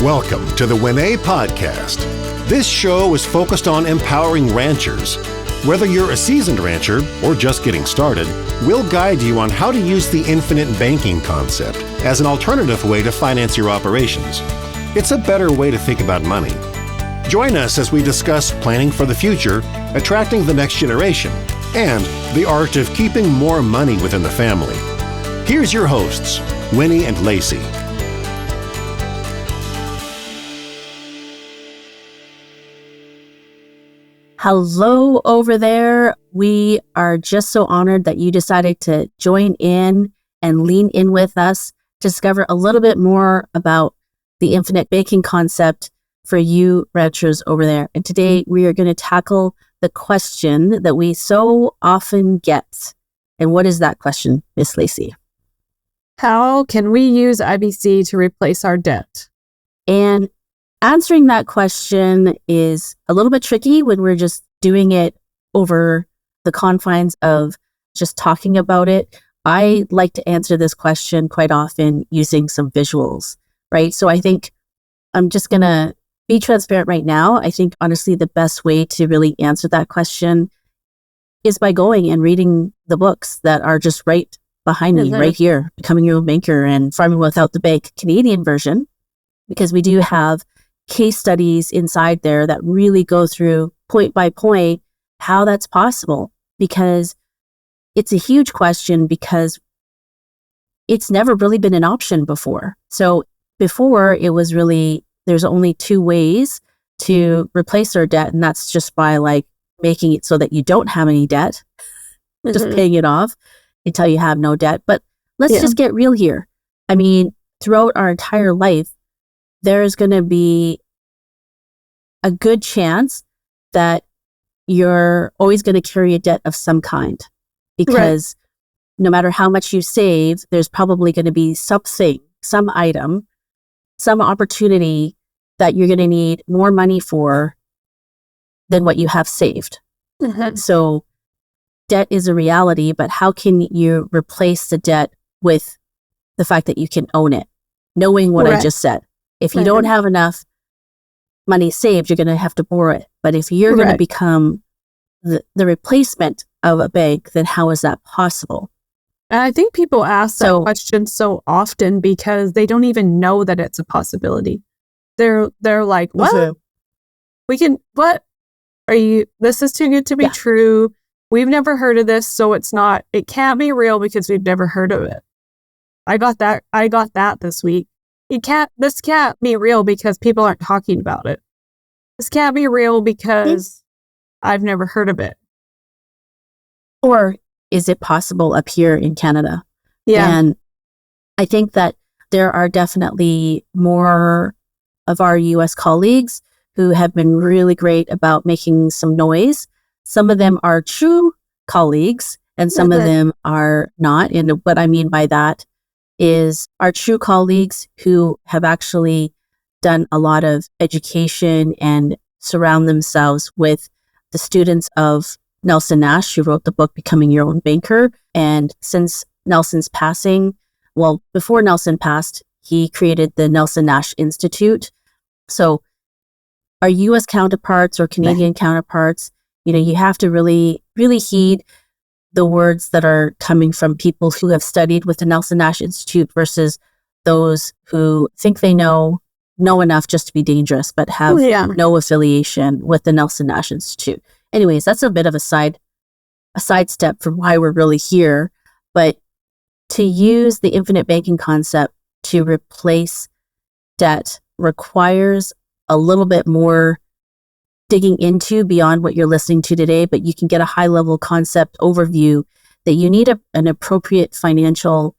Welcome to the WinEH podcast. This show is focused on empowering ranchers. Whether you're a seasoned rancher or just getting started, we'll guide you on how to use the infinite banking concept as an alternative way to finance your operations. It's a better way to think about money. Join us as we discuss planning for the future, attracting the next generation, and the art of keeping more money within the family. Here's your hosts, Winnie and Lacey. Hello over there. We are just so honored that you decided to join in and lean in with us to discover a little bit more about the infinite banking concept for you ranchers over there. And today we are going to tackle the question that we so often get. And what is that question, Miss Lacey? How can we use IBC to replace our debt? And answering that question is a little bit tricky when we're just doing it over the confines of just talking about it. I like to answer this question quite often using some visuals, right? So I think I'm just going to be transparent right now. I think honestly the best way to really answer that question is by going and reading the books that are just right behind me, right here, Becoming Your Own Banker and Farming Without the Bank Canadian version, because we do have case studies inside there that really go through point by point how that's possible, because it's a huge question because it's never really been an option before. So before it was really, there's only two ways to replace our debt, and that's just by like making it so that you don't have any debt, just paying it off until you have no debt. But let's just get real here. I mean, throughout our entire life, there's going to be a good chance that you're always going to carry a debt of some kind, because no matter how much you save, there's probably going to be something, some item, some opportunity that you're going to need more money for than what you have saved. So debt is a reality, but how can you replace the debt with the fact that you can own it? Knowing what I just said. If you don't have enough money saved, you're going to have to borrow it. But if you're going to become the replacement of a bank, then how is that possible? And I think people ask that question so often because they don't even know that it's a possibility. They're like, what? What are you, this is too good to be true. We've never heard of this, so it can't be real because we've never heard of it. I got that this week. This can't be real because people aren't talking about it. This can't be real because I've never heard of it. Or is it possible up here in Canada? Yeah. And I think that there are definitely more of our US colleagues who have been really great about making some noise. Some of them are true colleagues and some of them are not. And what I mean by that is our true colleagues who have actually done a lot of education and surround themselves with the students of Nelson Nash, who wrote the book Becoming Your Own Banker. And since Nelson's passing, well, before Nelson passed, he created the Nelson Nash Institute. So our US counterparts or Canadian counterparts, you have to really, really heed the words that are coming from people who have studied with the Nelson Nash Institute versus those who think they know enough just to be dangerous, but have no affiliation with the Nelson Nash Institute. Anyways, that's a bit of a sidestep from why we're really here. But to use the infinite banking concept to replace debt requires a little bit more digging into beyond what you're listening to today, but you can get a high level concept overview that you need an appropriate financial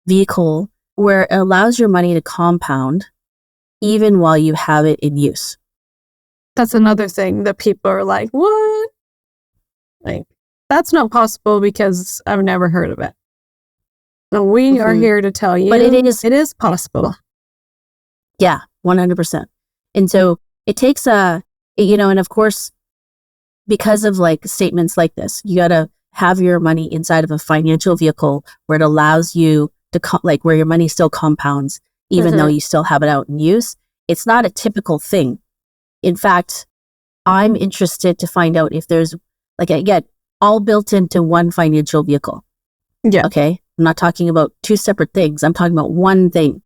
vehicle where it allows your money to compound even while you have it in use. That's another thing that people are like, what? Like, that's not possible because I've never heard of it. And we are here to tell you, but it is possible. Yeah, 100%. And so it takes and of course, because of like statements like this, you got to have your money inside of a financial vehicle where it allows you to where your money still compounds, even though you still have it out in use. it's not a typical thing. In fact, I'm interested to find out if there's, like, again, all built into one financial vehicle. Yeah. Okay. I'm not talking about two separate things. I'm talking about one thing.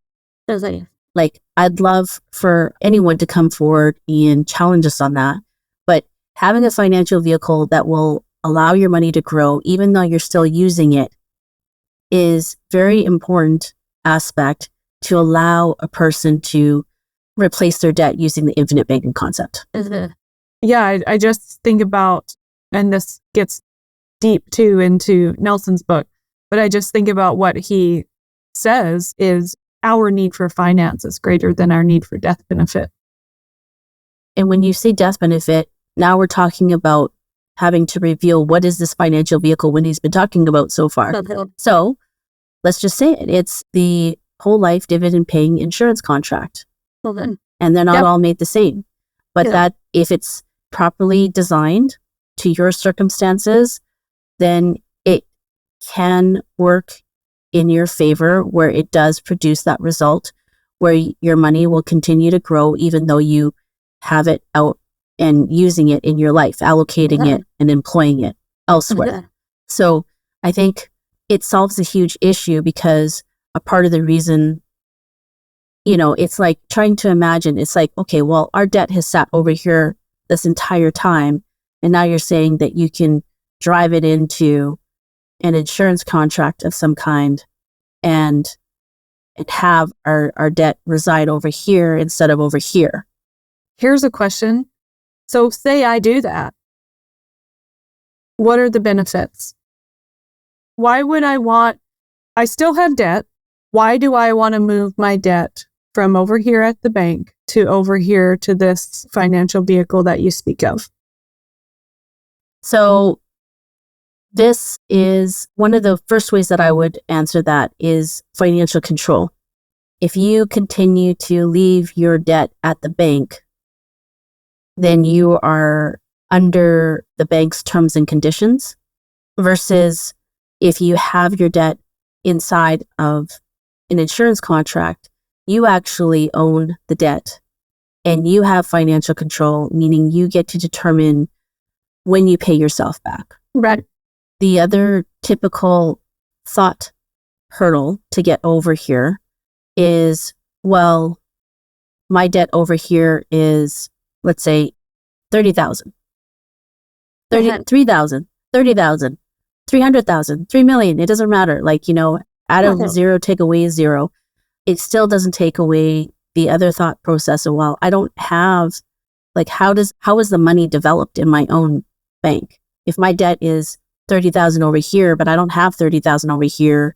Like, I'd love for anyone to come forward and challenge us on that. But having a financial vehicle that will allow your money to grow, even though you're still using it, is very important aspect to allow a person to replace their debt using the infinite banking concept. Yeah, I just think about, and this gets deep too into Nelson's book, but I just think about what he says is our need for finance is greater than our need for death benefit. And when you say death benefit, now we're talking about having to reveal what is this financial vehicle Wendy's been talking about so far. So let's just say it. It's the whole life dividend paying insurance contract. And they're not all made the same. But that if it's properly designed to your circumstances, then it can work in your favor where it does produce that result where your money will continue to grow even though you have it out and using it in your life, allocating it and employing it elsewhere. So I think it solves a huge issue because a part of the reason, you know, it's like trying to imagine, it's like, okay, well, our debt has sat over here this entire time. And now you're saying that you can drive it into an insurance contract of some kind and have our debt reside over here instead of over here. Here's a question. So say I do that. What are the benefits? Why would I still have debt. Why do I want to move my debt from over here at the bank to over here to this financial vehicle that you speak of? So this is one of the first ways that I would answer that is financial control. If you continue to leave your debt at the bank, then you are under the bank's terms and conditions versus if you have your debt inside of an insurance contract, you actually own the debt and you have financial control, meaning you get to determine when you pay yourself back. Right. The other typical thought hurdle to get over here is, well, my debt over here is, let's say, 30,000, 33,000, 30,000, 300,000, 3 million. It doesn't matter. Like, you know, add a zero, take away a zero. It still doesn't take away the other thought process of, well, I don't have, like, how is the money developed in my own bank? If my debt is 30,000 over here, but I don't have 30,000 over here,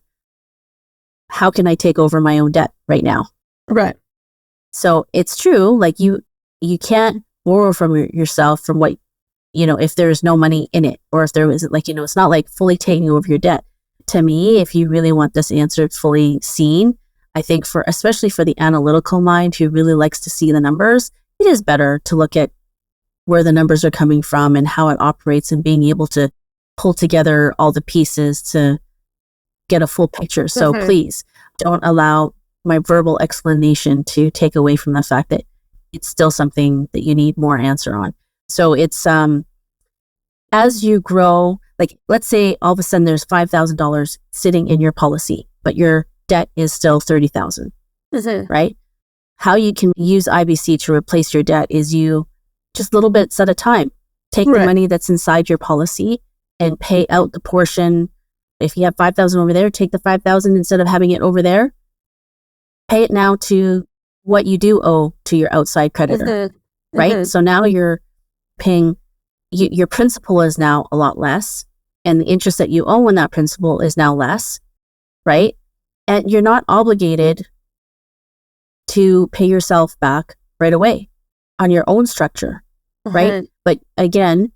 how can I take over my own debt right now? Right. So it's true. Like you can't borrow from yourself from what, you know, if there's no money in it, or if there isn't, like, you know, it's not like fully taking over your debt. To me, if you really want this answer fully seen, I think especially for the analytical mind who really likes to see the numbers, it is better to look at where the numbers are coming from and how it operates and being able to pull together all the pieces to get a full picture. So please don't allow my verbal explanation to take away from the fact that it's still something that you need more answer on. So it's, as you grow, like, let's say all of a sudden there's $5,000 sitting in your policy, but your debt is still 30,000, right? How you can use IBC to replace your debt is you just little bits at a time, take the money that's inside your policy and pay out the portion. If you have 5,000 over there, take the 5,000 instead of having it over there, pay it now to what you do owe to your outside creditor, right? So now you're paying, your principal is now a lot less, and the interest that you owe on that principal is now less, right? And you're not obligated to pay yourself back right away on your own structure, right? But again,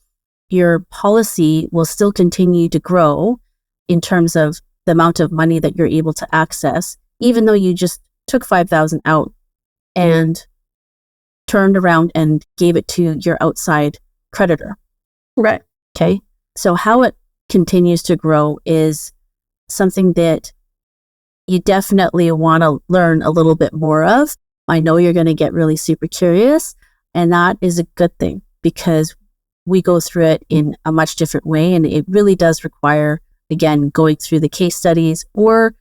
your policy will still continue to grow in terms of the amount of money that you're able to access, even though you just took 5,000 out and turned around and gave it to your outside creditor. Right. Okay. So how it continues to grow is something that you definitely want to learn a little bit more of I know you're going to get really super curious, and that is a good thing because we go through it in a much different way, and it really does require, again, going through the case studies or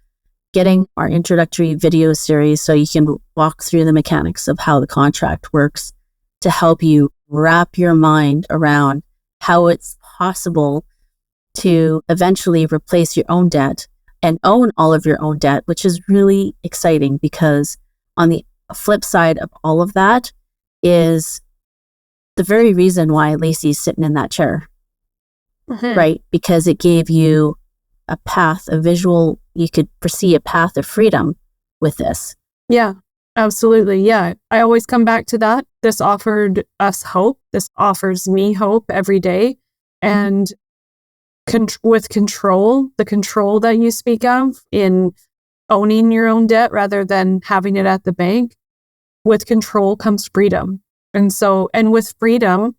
getting our introductory video series so you can walk through the mechanics of how the contract works to help you wrap your mind around how it's possible to eventually replace your own debt and own all of your own debt, which is really exciting because on the flip side of all of that is the very reason why Lacey's sitting in that chair, right? Because it gave you a path, a visual, you could foresee a path of freedom with this. Yeah, absolutely. Yeah. I always come back to that. This offered us hope. This offers me hope every day. And with control, the control that you speak of in owning your own debt rather than having it at the bank, with control comes freedom. And with freedom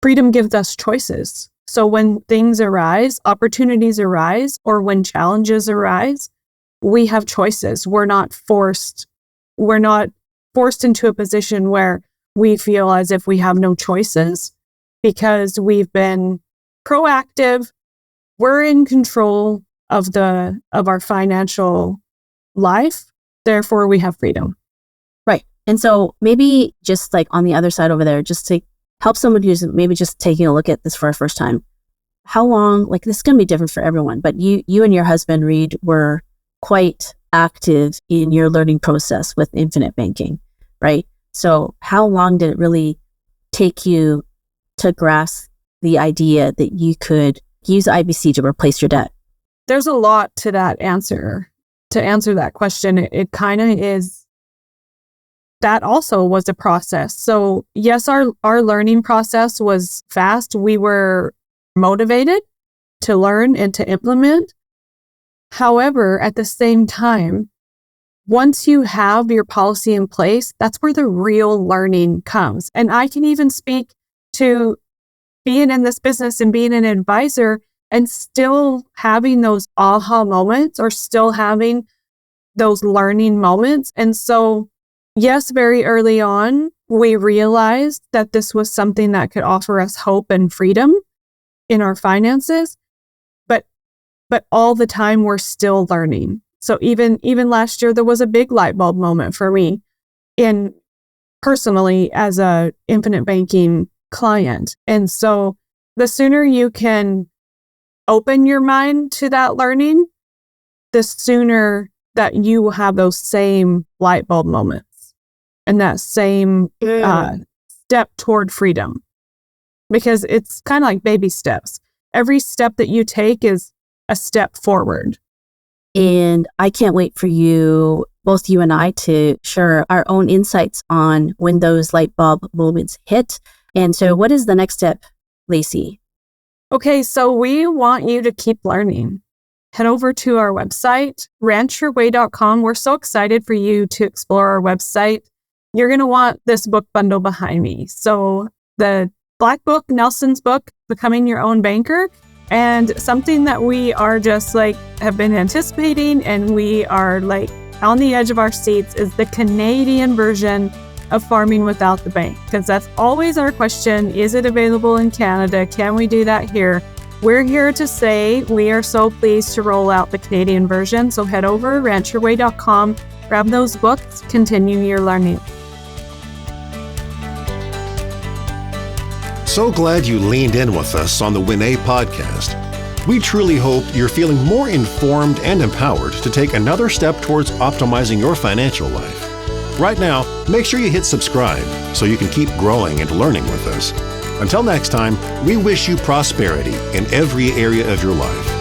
gives us choices. So when things arise, opportunities arise, or when challenges arise, we have choices. We're not forced into a position where we feel as if we have no choices because we've been proactive. We're in control of our financial life. Therefore, we have freedom. Right. And so maybe just like on the other side over there, just to help someone who's maybe just taking a look at this for a first time. How long, like this is going to be different for everyone, but you and your husband, Reed, were quite active in your learning process with infinite banking, right? So how long did it really take you to grasp the idea that you could use IBC to replace your debt? There's a lot to that answer. To answer that question, it kind of is. That also was a process. So yes, our learning process was fast. We were motivated to learn and to implement. However, at the same time, once you have your policy in place, that's where the real learning comes. And I can even speak to being in this business and being an advisor and still having those aha moments or still having those learning moments. And so yes, very early on, we realized that this was something that could offer us hope and freedom in our finances, but all the time we're still learning. So even last year, there was a big light bulb moment for me personally as a infinite banking client. And so the sooner you can open your mind to that learning, the sooner that you will have those same light bulb moments. And that same step toward freedom, because it's kind of like baby steps. Every step that you take is a step forward. And I can't wait for you, both you and I, to share our own insights on when those light bulb moments hit. And so what is the next step, Lacey? Okay, so we want you to keep learning. Head over to our website, ranchyourway.com. We're so excited for you to explore our website. You're going to want this book bundle behind me. So the Black Book, Nelson's book, Becoming Your Own Banker, and something that we are just like have been anticipating and we are like on the edge of our seats is the Canadian version of Farming Without the Bank. Because that's always our question. Is it available in Canada? Can we do that here? We're here to say we are so pleased to roll out the Canadian version. So head over ranchyourway.com, grab those books, continue your learning. So glad you leaned in with us on the WinEH podcast. We truly hope you're feeling more informed and empowered to take another step towards optimizing your financial life. Right now, make sure you hit subscribe so you can keep growing and learning with us. Until next time, we wish you prosperity in every area of your life.